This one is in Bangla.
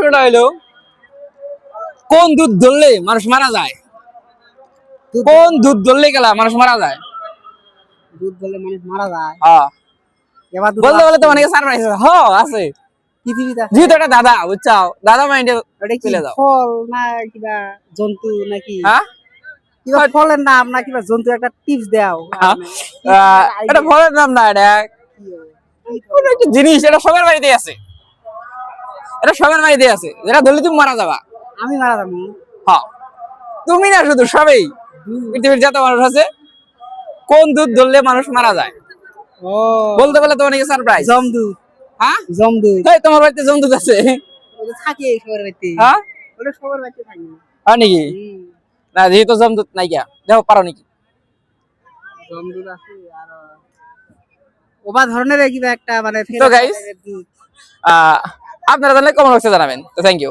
প্রশ্নটা হলো কোন দুধ ধরলে মানুষ মারা যায়? কোন দুধ ধরলে গেলা মানুষ মারা যায়? দুধ বলে মানুষ মারা যায়। হ্যাঁ এবার দুধ বলতে বলতে আছে অনেকে সারপ্রাইজ আছে। আছে পৃথিবীতে আছে। যেহেতু এটা দাদা বুঝছাও, দাদা মাইন্ডে ওটা কি চলে যাও। ফল না কিবা জন্তু নাকি? হ্যাঁ কিবা ফলের নাম না কিবা জন্তু একটা টিপস দাও। এটা ফলের নাম না, এটা কোন একটা জিনিস, এটা সবার বাড়িতে আছে, এটা সবার বাড়িতে আছে, যেটা ধরলে তুমি মারা যাবা। আমি মারা যাবো। হ্যাঁ তুমি না শুধু সবাই, পৃথিবীর যত মানুষ আছে। কোন দুধ ধরলে মানুষ মারা যায়? ও বলতে বলে তো অনেকে সারপ্রাইজ। জমদূত। হ্যাঁ জমদূত এই তোমার বাড়িতে জমদূত আছে? ওটা থাকে সবার বাড়িতে। হ্যাঁ ওটা সবার বাড়িতে থাকে। হয় নাকি? না যেহেতু জমদূত নাই গিয়া দেখো পারো নাকি? জমদূত আছে আর ওবা ধরনের কিবা একটা মানে তো গাইস আপনারা জানলে কমেন্ট বক্সে জানাবেন। তো থ্যাংক ইউ।